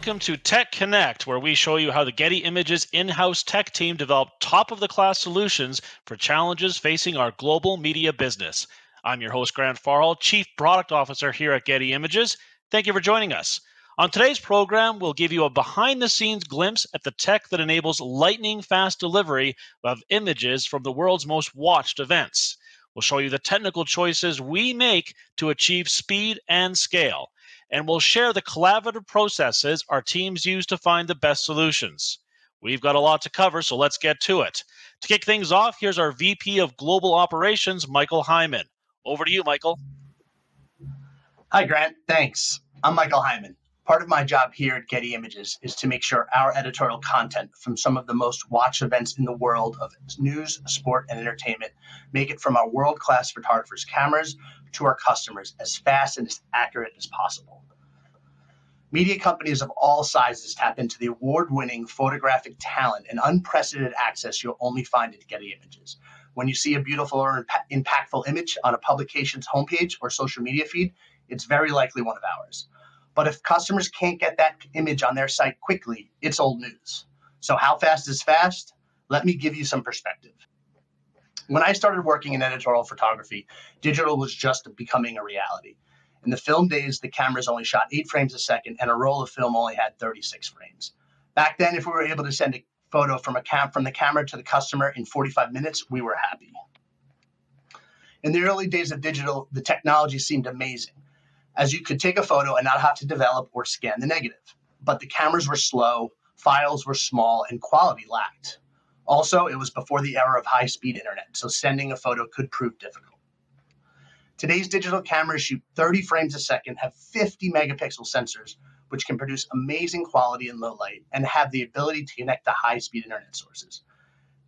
Welcome to Tech Connect, where we show you how the Getty Images in-house tech team developed top-of-the-class solutions for challenges facing our global media business. I'm your host, Grant Farhall, Chief Product Officer here at Getty Images. Thank you for joining us. On today's program, we'll give you a behind-the-scenes glimpse at the tech that enables lightning-fast delivery of images from the world's most watched events. We'll show you the technical choices we make to achieve speed and scale. And we'll share the collaborative processes our teams use to find the best solutions. We've got a lot to cover, so let's get to it. To kick things off, here's our VP of Global Operations, Michael Hyman. Over to you, Michael. Hi, Grant. Thanks. I'm Michael Hyman. Part of my job here at Getty Images is to make sure our editorial content from some of the most watched events in the world of news, sport, and entertainment make it from our world-class photographers' cameras to our customers as fast and as accurate as possible. Media companies of all sizes tap into the award-winning photographic talent and unprecedented access you'll only find at Getty Images. When you see a beautiful or impactful image on a publication's homepage or social media feed, it's very likely one of ours. But if customers can't get that image on their site quickly, it's old news. So how fast is fast? Let me give you some perspective. When I started working in editorial photography, digital was just becoming a reality. In the film days, the cameras only shot 8 frames a second, and a roll of film only had 36 frames. Back then, if we were able to send a photo from the camera to the customer in 45 minutes, we were happy. In the early days of digital, the technology seemed amazing, as you could take a photo and not have to develop or scan the negative. But the cameras were slow, files were small, and quality lacked. Also, it was before the era of high-speed internet, so sending a photo could prove difficult. Today's digital cameras shoot 30 frames a second, have 50 megapixel sensors, which can produce amazing quality in low light, and have the ability to connect to high-speed internet sources.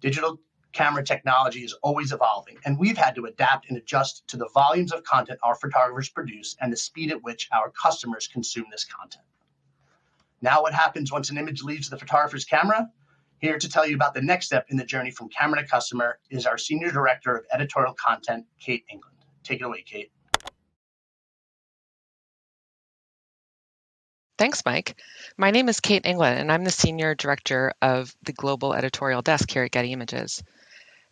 Digital camera technology is always evolving, and we've had to adapt and adjust to the volumes of content our photographers produce and the speed at which our customers consume this content. Now, what happens once an image leaves the photographer's camera? Here to tell you about the next step in the journey from camera to customer is our Senior Director of Editorial Content, Kate England. Take it away, Kate. Thanks, Mike. My name is Kate England, and I'm the Senior Director of the Global Editorial Desk here at Getty Images.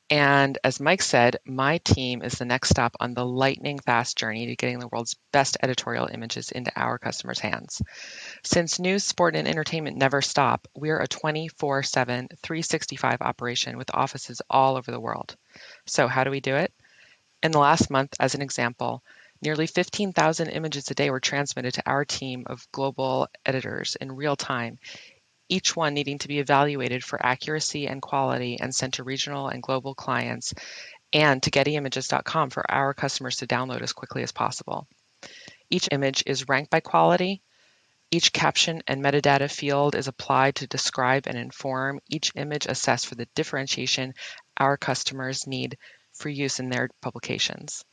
And as Mike said, my team is the next stop on the lightning-fast journey to getting the world's best editorial images into our customers' hands. Since news, sport, and entertainment never stop, we're a 24/7, 365 operation with offices all over the world. So how do we do it? In the last month, as an example, nearly 15,000 images a day were transmitted to our team of global editors in real time, each one needing to be evaluated for accuracy and quality and sent to regional and global clients and to gettyimages.com for our customers to download as quickly as possible. Each image is ranked by quality. Each caption and metadata field is applied to describe and inform each image assessed for the differentiation our customers need for use in their publications.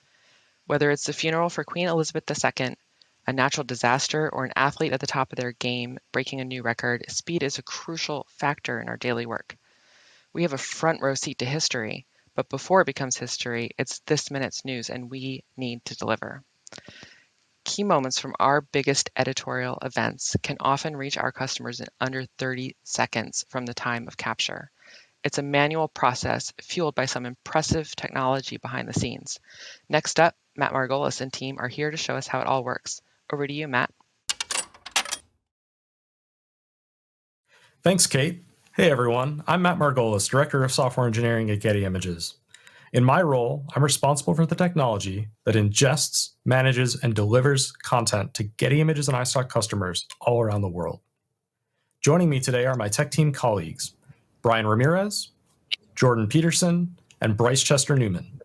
Whether it's the funeral for Queen Elizabeth II, a natural disaster, or an athlete at the top of their game breaking a new record, speed is a crucial factor in our daily work. We have a front row seat to history, but before it becomes history, it's this minute's news, and we need to deliver. Key moments from our biggest editorial events can often reach our customers in under 30 seconds from the time of capture. It's a manual process fueled by some impressive technology behind the scenes. Next up, Matt Margolis and team are here to show us how it all works. Over to you, Matt. Thanks, Kate. Hey, everyone. I'm Matt Margolis, Director of Software Engineering at Getty Images. In my role, I'm responsible for the technology that ingests, manages, and delivers content to Getty Images and iStock customers all around the world. Joining me today are my tech team colleagues, Brian Ramirez, Jordan Peterson, and Bryce Chester-Newman.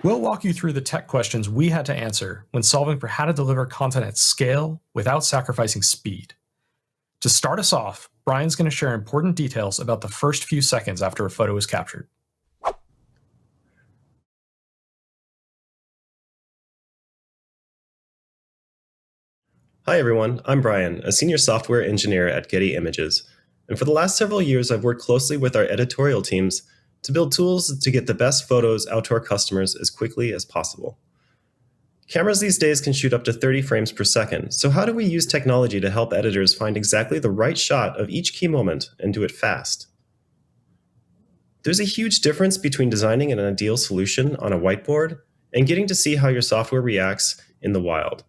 We'll walk you through the tech questions we had to answer when solving for how to deliver content at scale without sacrificing speed. To start us off, Brian's going to share important details about the first few seconds after a photo is captured. Hi everyone, I'm Brian, a senior software engineer at Getty Images, and for the last several years I've worked closely with our editorial teams to build tools to get the best photos out to our customers as quickly as possible. Cameras these days can shoot up to 30 frames per second, so how do we use technology to help editors find exactly the right shot of each key moment and do it fast? There's a huge difference between designing an ideal solution on a whiteboard and getting to see how your software reacts in the wild.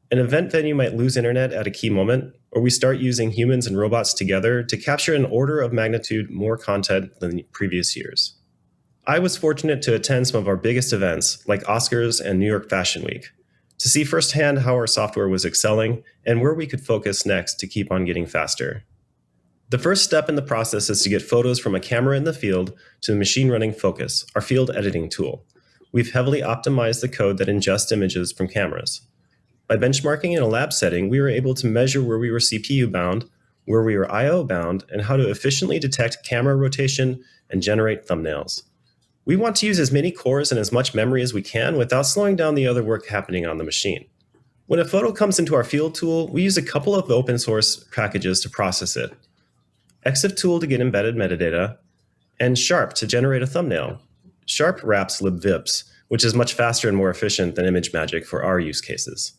An event venue might lose internet at a key moment, or we start using humans and robots together to capture an order of magnitude more content than previous years. I was fortunate to attend some of our biggest events, like Oscars and New York Fashion Week, to see firsthand how our software was excelling and where we could focus next to keep on getting faster. The first step in the process is to get photos from a camera in the field to machine running Focus, our field editing tool. We've heavily optimized the code that ingests images from cameras. By benchmarking in a lab setting, we were able to measure where we were CPU bound, where we were I/O bound, and how to efficiently detect camera rotation and generate thumbnails. We want to use as many cores and as much memory as we can without slowing down the other work happening on the machine. When a photo comes into our field tool, we use a couple of open source packages to process it. ExifTool to get embedded metadata, and Sharp to generate a thumbnail. Sharp wraps libvips, which is much faster and more efficient than ImageMagick for our use cases.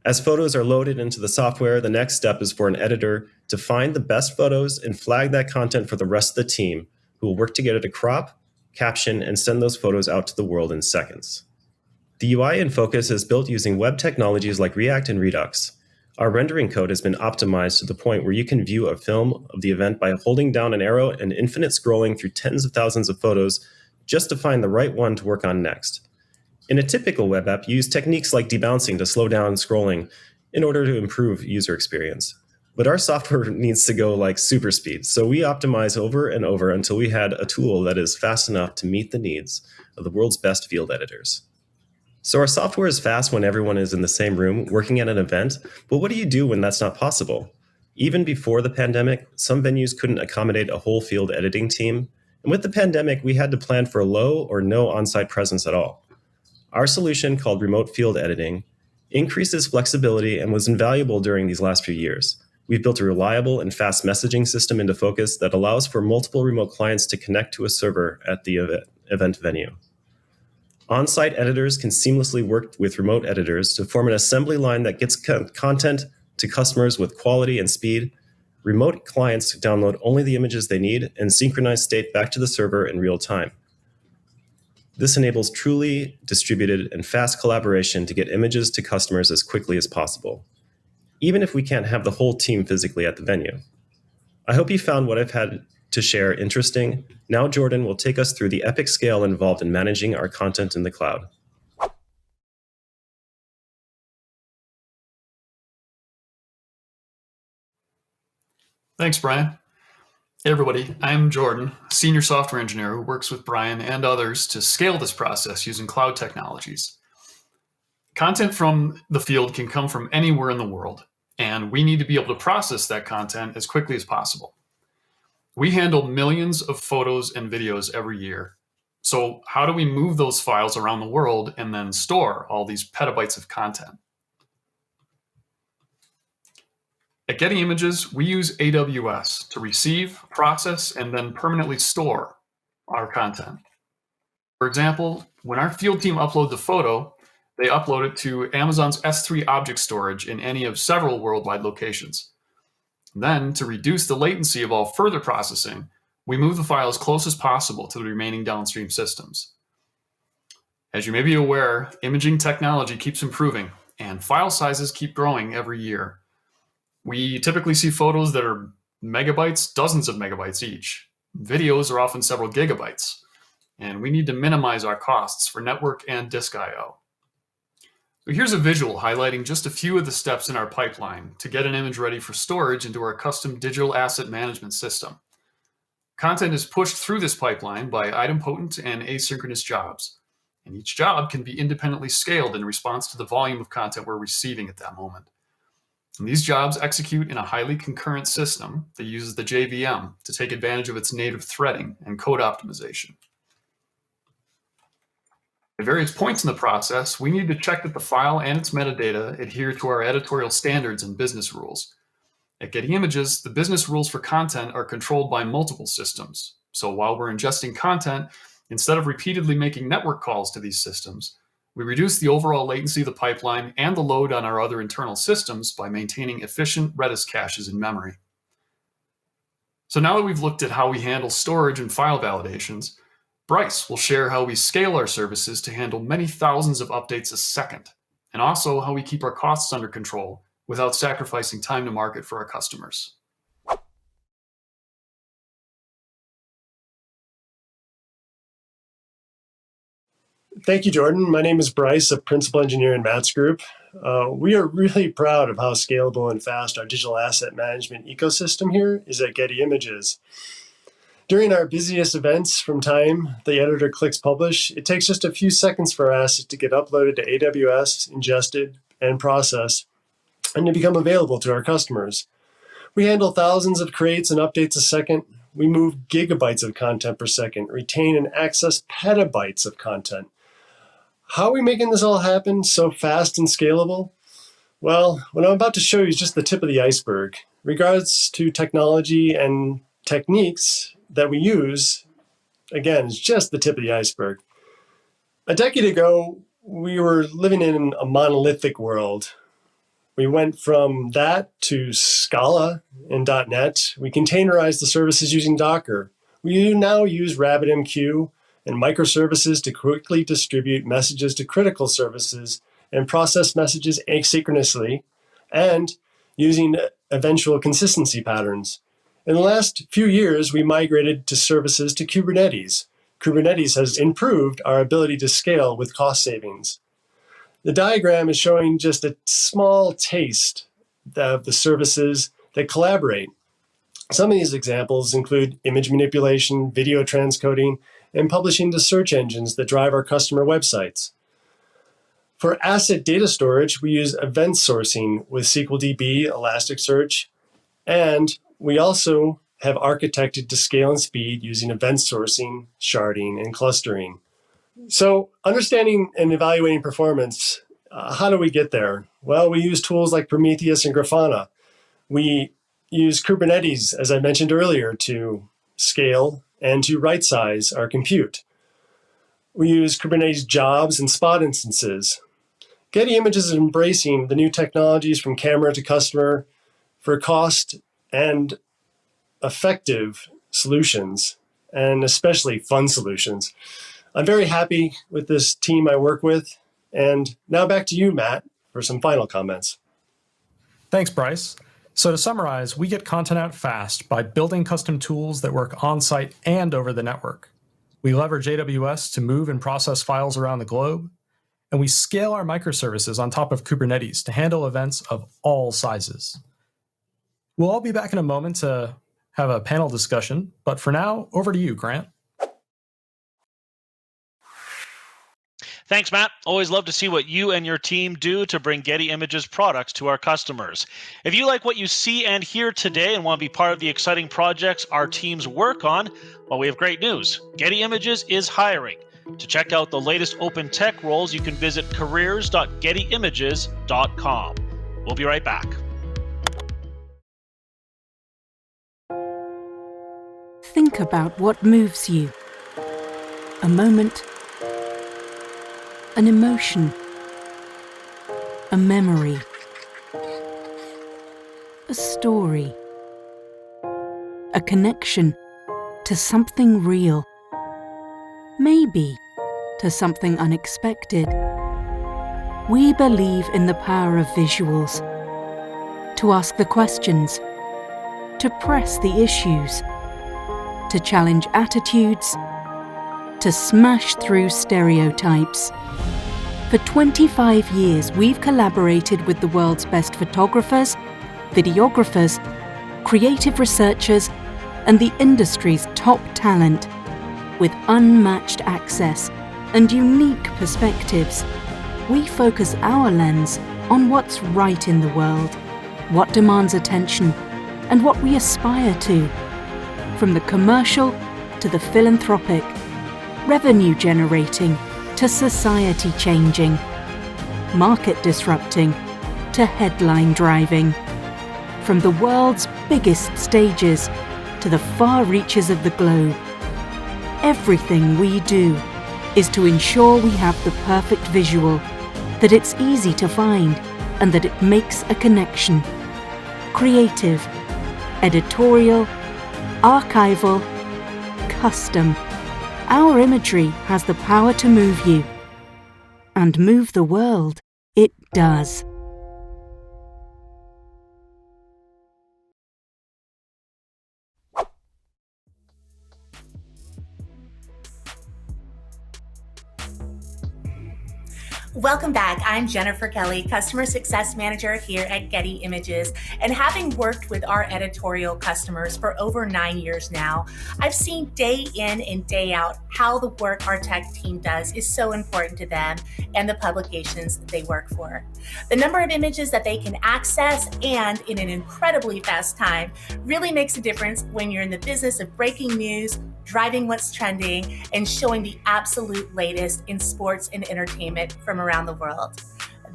As photos are loaded into the software, the next step is for an editor to find the best photos and flag that content for the rest of the team, who will work together to crop, caption, and send those photos out to the world in seconds. The UI in Focus is built using web technologies like React and Redux. Our rendering code has been optimized to the point where you can view a film of the event by holding down an arrow and infinite scrolling through tens of thousands of photos just to find the right one to work on next. In a typical web app, you use techniques like debouncing to slow down scrolling in order to improve user experience. But our software needs to go like super speed, so we optimize over and over until we had a tool that is fast enough to meet the needs of the world's best field editors. So our software is fast when everyone is in the same room working at an event, but what do you do when that's not possible? Even before the pandemic, some venues couldn't accommodate a whole field editing team, and with the pandemic, we had to plan for low or no on-site presence at all. Our solution, called Remote Field Editing, increases flexibility and was invaluable during these last few years. We've built a reliable and fast messaging system into Focus that allows for multiple remote clients to connect to a server at the event venue. On-site editors can seamlessly work with remote editors to form an assembly line that gets content to customers with quality and speed. Remote clients download only the images they need and synchronize state back to the server in real time. This enables truly distributed and fast collaboration to get images to customers as quickly as possible, even if we can't have the whole team physically at the venue. I hope you found what I've had to share interesting. Now Jordan will take us through the epic scale involved in managing our content in the cloud. Thanks, Brian. Hey everybody, I'm Jordan, senior software engineer who works with Brian and others to scale this process using cloud technologies. Content from the field can come from anywhere in the world, and we need to be able to process that content as quickly as possible. We handle millions of photos and videos every year. So how do we move those files around the world and then store all these petabytes of content? At Getty Images, we use AWS to receive, process, and then permanently store our content. For example, when our field team uploads a photo, they upload it to Amazon's S3 object storage in any of several worldwide locations. Then, to reduce the latency of all further processing, we move the file as close as possible to the remaining downstream systems. As you may be aware, imaging technology keeps improving, and file sizes keep growing every year. We typically see photos that are megabytes, dozens of megabytes each. Videos are often several gigabytes, and we need to minimize our costs for network and disk I/O. So here's a visual highlighting just a few of the steps in our pipeline to get an image ready for storage into our custom digital asset management system. Content is pushed through this pipeline by idempotent and asynchronous jobs, and each job can be independently scaled in response to the volume of content we're receiving at that moment. And these jobs execute in a highly concurrent system that uses the JVM to take advantage of its native threading and code optimization. At various points in the process, we need to check that the file and its metadata adhere to our editorial standards and business rules. At Getty Images, the business rules for content are controlled by multiple systems. So while we're ingesting content, instead of repeatedly making network calls to these systems, We reduce the overall latency of the pipeline and the load on our other internal systems by maintaining efficient Redis caches in memory. So now that we've looked at how we handle storage and file validations, Bryce will share how we scale our services to handle many thousands of updates a second, and also how we keep our costs under control without sacrificing time to market for our customers. Thank you, Jordan. My name is Bryce, a principal engineer in Matt's group. We are really proud of how scalable and fast our digital asset management ecosystem here is at Getty Images. During our busiest events from time the editor clicks publish, it takes just a few seconds for our assets to get uploaded to AWS, ingested, and processed, and to become available to our customers. We handle thousands of creates and updates a second. We move gigabytes of content per second, retain and access petabytes of content. How are we making this all happen so fast and scalable? Well, what I'm about to show you is just the tip of the iceberg. Regards to technology and techniques that we use, again, it's just the tip of the iceberg. A decade ago, we were living in a monolithic world. We went from that to Scala and .NET. We containerized the services using Docker. We now use RabbitMQ and microservices to quickly distribute messages to critical services and process messages asynchronously, and using eventual consistency patterns. In the last few years, we migrated to services to Kubernetes. Kubernetes has improved our ability to scale with cost savings. The diagram is showing just a small taste of the services that collaborate. Some of these examples include image manipulation, video transcoding, and publishing to search engines that drive our customer websites. For asset data storage, we use event sourcing with SQLDB, Elasticsearch, and we also have architected to scale and speed using event sourcing, sharding, and clustering. So understanding and evaluating performance, how do we get there? Well, we use tools like Prometheus and Grafana. We use Kubernetes, as I mentioned earlier, to scale and to right-size our compute. We use Kubernetes jobs and spot instances. Getty Images is embracing the new technologies from camera to customer for cost and effective solutions, and especially fun solutions. I'm very happy with this team I work with. And now back to you, Matt, for some final comments. Thanks, Bryce. So to summarize, we get content out fast by building custom tools that work on-site and over the network. We leverage AWS to move and process files around the globe, and we scale our microservices on top of Kubernetes to handle events of all sizes. We'll all be back in a moment to have a panel discussion, but for now, over to you, Grant. Thanks, Matt. Always love to see what you and your team do to bring Getty Images products to our customers. If you like what you see and hear today and want to be part of the exciting projects our teams work on, well, we have great news. Getty Images is hiring. To check out the latest open tech roles, you can visit careers.gettyimages.com. We'll be right back. Think about what moves you. A moment, an emotion, a memory, a story, a connection to something real, maybe to something unexpected. We believe in the power of visuals, to ask the questions, to press the issues, to challenge attitudes, to smash through stereotypes. For 25 years, we've collaborated with the world's best photographers, videographers, creative researchers, and the industry's top talent, with unmatched access and unique perspectives. We focus our lens on what's right in the world, what demands attention, and what we aspire to. From the commercial to the philanthropic, revenue generating to society changing, market disrupting to headline driving. From the world's biggest stages to the far reaches of the globe, everything we do is to ensure we have the perfect visual, that it's easy to find, and that it makes a connection. Creative, editorial, archival, custom. Our imagery has the power to move you. And move the world. It does. Welcome back. I'm Jennifer Kelly, Customer Success Manager here at Getty Images. And having worked with our editorial customers for over 9 years now, I've seen day in and day out how the work our tech team does is so important to them and the publications they work for. The number of images that they can access and in an incredibly fast time really makes a difference when you're in the business of breaking news, driving what's trending, and showing the absolute latest in sports and entertainment from around the world.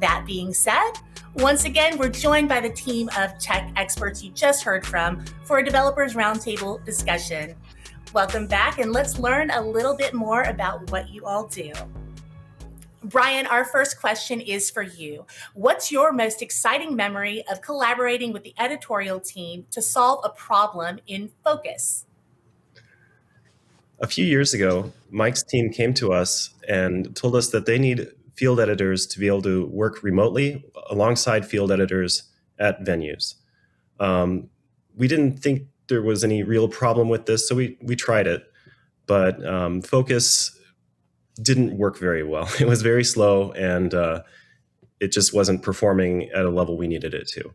That being said, once again, we're joined by the team of tech experts you just heard from for a Developers Roundtable discussion. Welcome back, and let's learn a little bit more about what you all do. Brian, our first question is for you. What's your most exciting memory of collaborating with the editorial team to solve a problem in focus? A few years ago, Mike's team came to us and told us that they need field editors to be able to work remotely alongside field editors at venues. We didn't think there was any real problem with this, so we tried it. But Focus didn't work very well. It was very slow, and it just wasn't performing at a level we needed it to.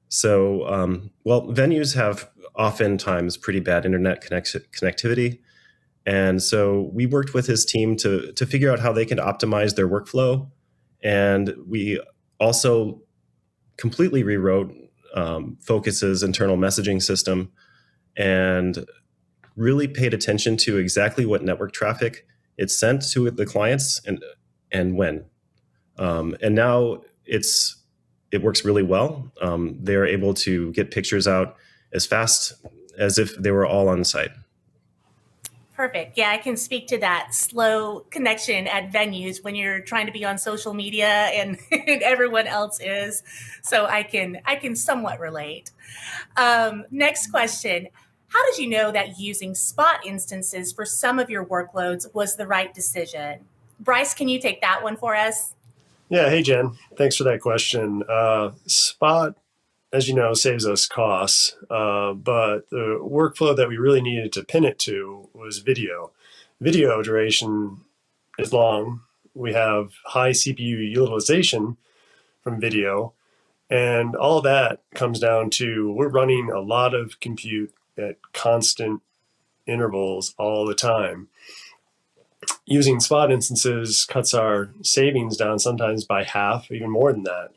So, venues have oftentimes pretty bad internet connectivity. And so we worked with his team to figure out how they can optimize their workflow. And we also completely rewrote Focus's internal messaging system and really paid attention to exactly what network traffic it sent to the clients and when. And now it works really well. They're able to get pictures out as fast as if they were all on site. Perfect. Yeah, I can speak to that slow connection at venues when you're trying to be on social media and everyone else is. So I can somewhat relate. Next question. How did you know that using spot instances for some of your workloads was the right decision? Bryce, can you take that one for us? Yeah, hey Jen, thanks for that question. Spot, as you know, saves us costs, but the workflow that we really needed to pin it to was video. Video duration is long. We have high CPU utilization from video, and all that comes down to we're running a lot of compute at constant intervals all the time. Using spot instances cuts our savings down sometimes by half, even more than that.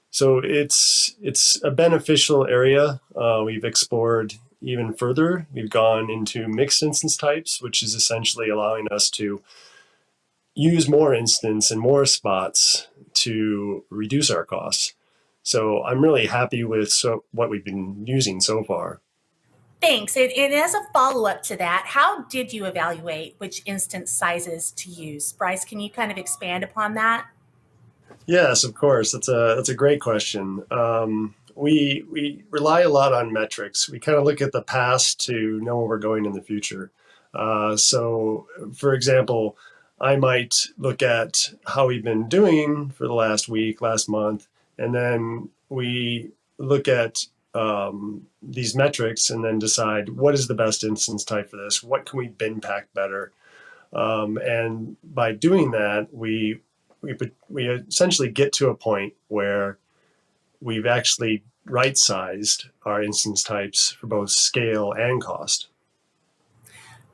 So it's a beneficial area. We've explored even further. We've gone into mixed instance types, which is essentially allowing us to use more instance and more spots to reduce our costs. So I'm really happy with what we've been using so far. Thanks. And as a follow-up to that, how did you evaluate which instance sizes to use? Bryce, can you kind of expand upon that? Yes, of course. That's a great question. We rely a lot on metrics. We kind of look at the past to know where we're going in the future. So, for example, I might look at how we've been doing for the last week, last month, and then we look at these metrics and then decide what is the best instance type for this. What can we bin pack better? And by doing that, we essentially get to a point where we've actually right-sized our instance types for both scale and cost.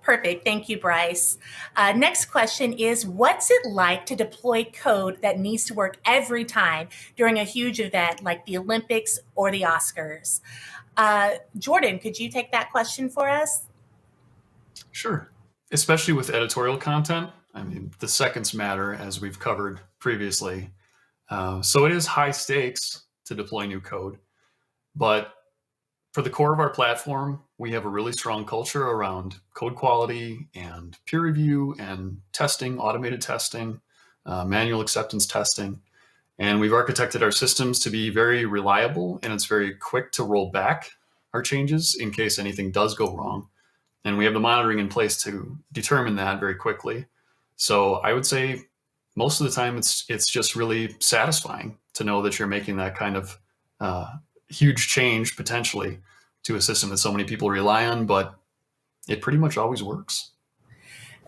Perfect. Thank you, Bryce. Next question is, what's it like to deploy code that needs to work every time during a huge event like the Olympics or the Oscars? Jordan, could you take that question for us? Sure. Especially with editorial content. I mean, the seconds matter, as we've covered previously. So it is high stakes to deploy new code, but For the core of our platform, we have a really strong culture around code quality and peer review and testing, automated testing, manual acceptance testing. And we've architected our systems to be very reliable, and it's very quick to roll back our changes in case anything does go wrong. And we have the monitoring in place to determine that very quickly. So I would say most of the time it's just really satisfying to know that you're making that kind of huge change potentially to a system that so many people rely on, but it pretty much always works.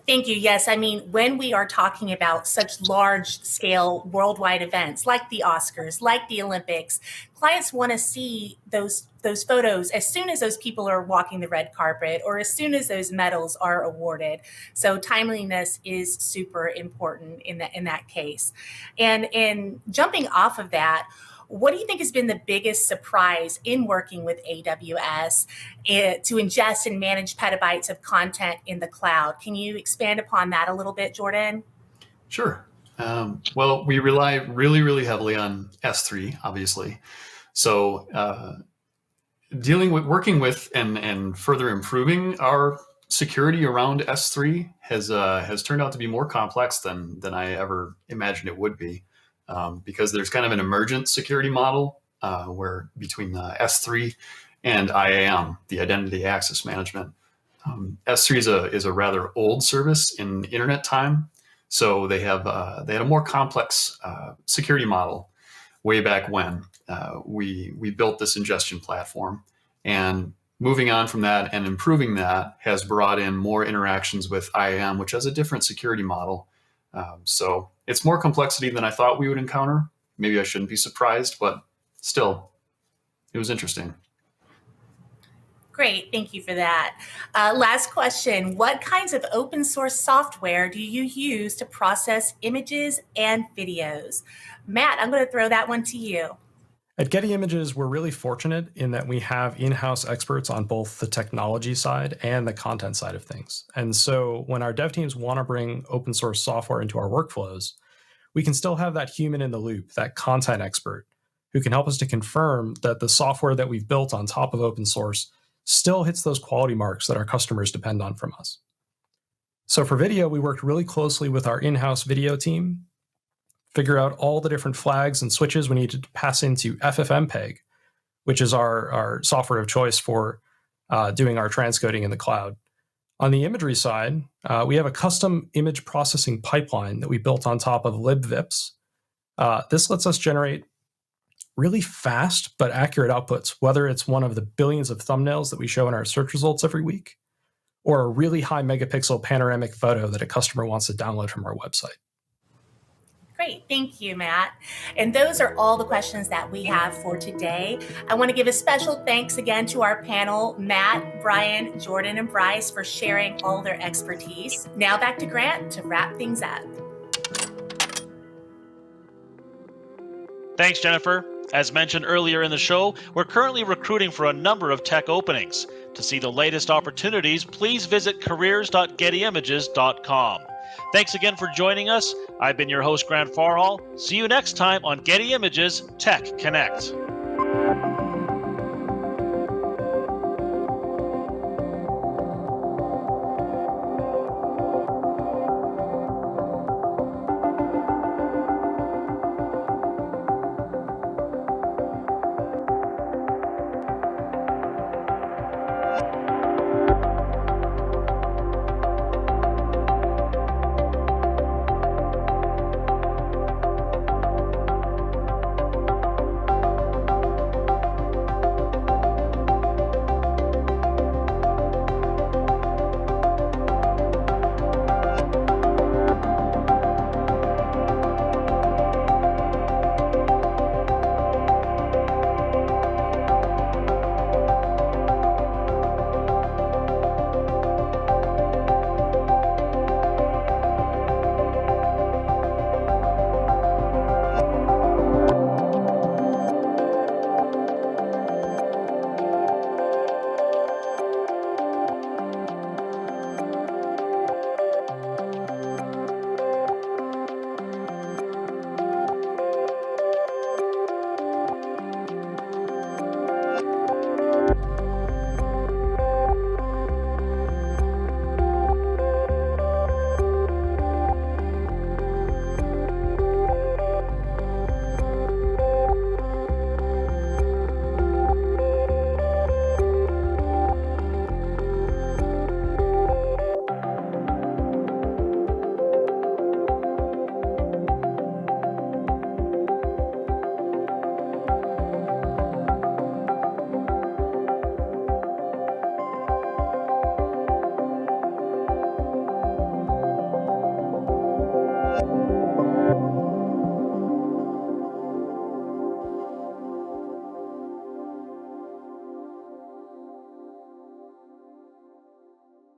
Thank you. Yes, I mean, when we are talking about such large scale worldwide events like the Oscars, like the Olympics, clients want to see those photos as soon as those people are walking the red carpet or as soon as those medals are awarded. So timeliness is super important in that case. And jumping off of that, what do you think has been the biggest surprise in working with AWS to ingest and manage petabytes of content in the cloud? Can you expand upon that a little bit, Jordan? Sure. Well, we rely really, really heavily on S3, obviously. So working with and further improving our security around S3 has turned out to be more complex than I ever imagined it would be. Because there's kind of an emergent security model where between S3 and IAM, the Identity Access Management. S3 is a rather old service in internet time, so they had a more complex security model way back when we built this ingestion platform. And moving on from that and improving that has brought in more interactions with IAM, which has a different security model. So it's more complexity than I thought we would encounter. Maybe I shouldn't be surprised, but still, it was interesting. Great, thank you for that. Last question, what kinds of open source software do you use to process images and videos? Matt, I'm going to throw that one to you. At Getty Images, we're really fortunate in that we have in-house experts on both the technology side and the content side of things. And so when our dev teams want to bring open source software into our workflows, we can still have that human in the loop, that content expert, who can help us to confirm that the software that we've built on top of open source still hits those quality marks that our customers depend on from us. So for video, we worked really closely with our in-house video team, figure out all the different flags and switches we need to pass into FFmpeg, which is our software of choice for doing our transcoding in the cloud. On the imagery side, we have a custom image processing pipeline that we built on top of libvips. This lets us generate really fast but accurate outputs, whether it's one of the billions of thumbnails that we show in our search results every week, or a really high megapixel panoramic photo that a customer wants to download from our website. Great, thank you, Matt. And those are all the questions that we have for today. I want to give a special thanks again to our panel, Matt, Brian, Jordan, and Bryce, for sharing all their expertise. Now back to Grant to wrap things up. Thanks, Jennifer. As mentioned earlier in the show, we're currently recruiting for a number of tech openings. To see the latest opportunities, please visit careers.gettyimages.com. Thanks again for joining us. I've been your host, Grant Farhall. See you next time on Getty Images Tech Connect.